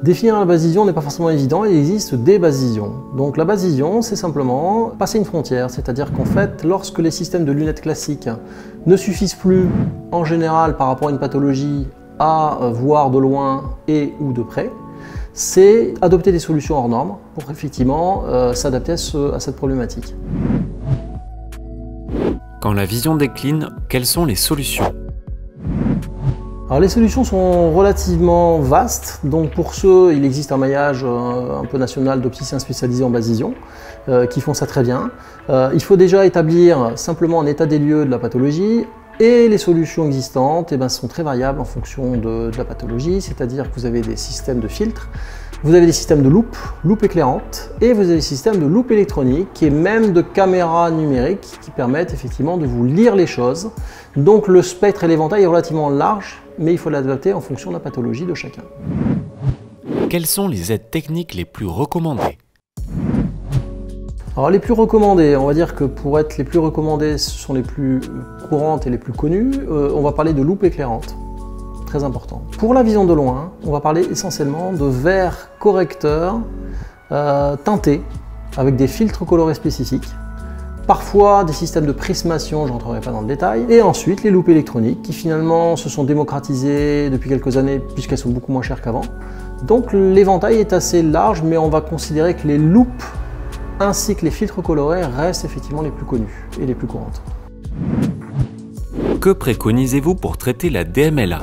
Définir la base vision n'est pas forcément évident, il existe des bases vision. Donc la base vision, c'est simplement passer une frontière, c'est-à-dire qu'en fait, lorsque les systèmes de lunettes classiques ne suffisent plus, en général, par rapport à une pathologie, à voir de loin et ou de près, c'est adopter des solutions hors normes pour effectivement s'adapter à cette problématique. Quand la vision décline, quelles sont les solutions ? Alors les solutions sont relativement vastes, donc pour ceux, il existe un maillage un peu national d'opticiens spécialisés en basse vision qui font ça très bien. Il faut déjà établir simplement un état des lieux de la pathologie et les solutions existantes sont très variables en fonction de la pathologie, c'est-à-dire que vous avez des systèmes de filtres, vous avez des systèmes de loupe éclairante et vous avez des systèmes de loupe électronique et même de caméras numériques qui permettent effectivement de vous lire les choses. Donc le spectre et l'éventail est relativement large, mais il faut l'adapter en fonction de la pathologie de chacun. Quelles sont les aides techniques les plus recommandées ? Alors les plus recommandées, on va dire que pour être les plus recommandées, ce sont les plus courantes et les plus connues. On va parler de loupe éclairante, très important. Pour la vision de loin, on va parler essentiellement de verres correcteurs teintés avec des filtres colorés spécifiques. Parfois des systèmes de prismation, je ne rentrerai pas dans le détail, et ensuite les loupes électroniques qui finalement se sont démocratisées depuis quelques années puisqu'elles sont beaucoup moins chères qu'avant. Donc l'éventail est assez large, mais on va considérer que les loupes ainsi que les filtres colorés restent effectivement les plus connus et les plus courantes. Que préconisez-vous pour traiter la DMLA ?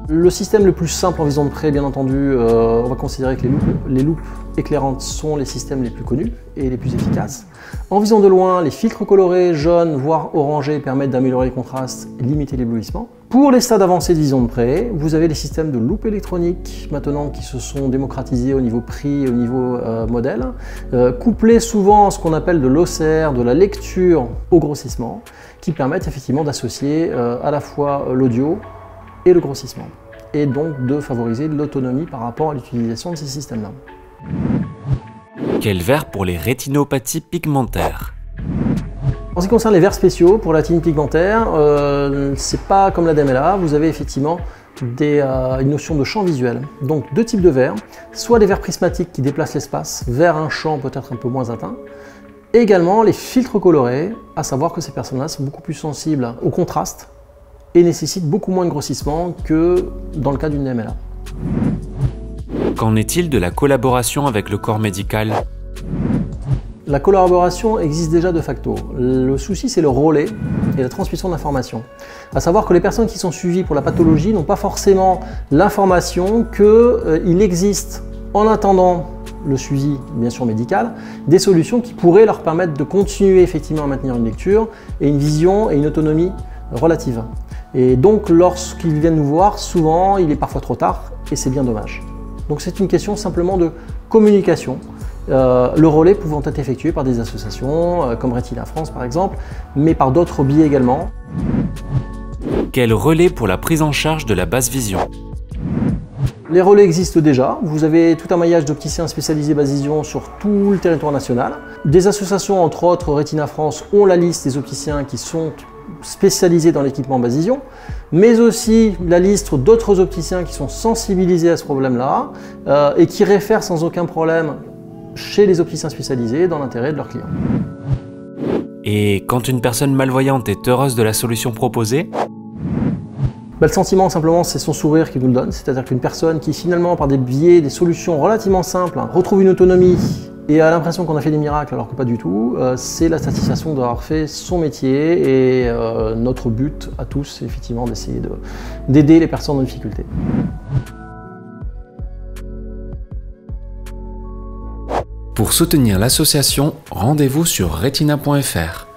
Le système le plus simple en vision de près, bien entendu, on va considérer que les loupes éclairantes sont les systèmes les plus connus et les plus efficaces. En vision de loin, les filtres colorés, jaunes, voire orangés, permettent d'améliorer les contrastes et limiter l'éblouissement. Pour les stades avancés de vision de près, vous avez les systèmes de loupe électronique maintenant qui se sont démocratisés au niveau prix et au niveau modèle, couplés souvent à ce qu'on appelle de l'OCR, de la lecture au grossissement, qui permettent effectivement d'associer à la fois l'audio et le grossissement, et donc de favoriser l'autonomie par rapport à l'utilisation de ces systèmes-là. Quel verre pour les rétinopathies pigmentaires ? En ce qui concerne les verres spéciaux pour la rétine pigmentaire, c'est pas comme la DMLA, vous avez effectivement une notion de champ visuel. Donc deux types de verres, soit des verres prismatiques qui déplacent l'espace vers un champ peut-être un peu moins atteint, et également les filtres colorés, à savoir que ces personnes-là sont beaucoup plus sensibles au contraste et nécessitent beaucoup moins de grossissement que dans le cas d'une DMLA. Qu'en est-il de la collaboration avec le corps médical ? La collaboration existe déjà de facto. Le souci, c'est le relais et la transmission d'informations. À savoir que les personnes qui sont suivies pour la pathologie n'ont pas forcément l'information qu'il existe, en attendant le suivi bien sûr médical, des solutions qui pourraient leur permettre de continuer effectivement à maintenir une lecture et une vision et une autonomie relative. Et donc lorsqu'ils viennent nous voir, souvent il est parfois trop tard et c'est bien dommage. Donc c'est une question simplement de communication. Le relais pouvant être effectué par des associations comme Retina France par exemple, mais par d'autres biais également. Quel relais pour la prise en charge de la basse vision ? Les relais existent déjà, vous avez tout un maillage d'opticiens spécialisés basse vision sur tout le territoire national. Des associations, entre autres Retina France, ont la liste des opticiens qui sont spécialisés dans l'équipement basse vision, mais aussi la liste d'autres opticiens qui sont sensibilisés à ce problème-là et qui réfèrent sans aucun problème chez les opticiens spécialisés dans l'intérêt de leurs clients. Et quand une personne malvoyante est heureuse de la solution proposée ? Le sentiment simplement c'est son sourire qui nous le donne, c'est-à-dire qu'une personne qui finalement par des biais, des solutions relativement simples, retrouve une autonomie et a l'impression qu'on a fait des miracles alors que pas du tout, c'est la satisfaction d'avoir fait son métier et notre but à tous c'est effectivement d'essayer d'aider les personnes en difficulté. Pour soutenir l'association, rendez-vous sur retina.fr.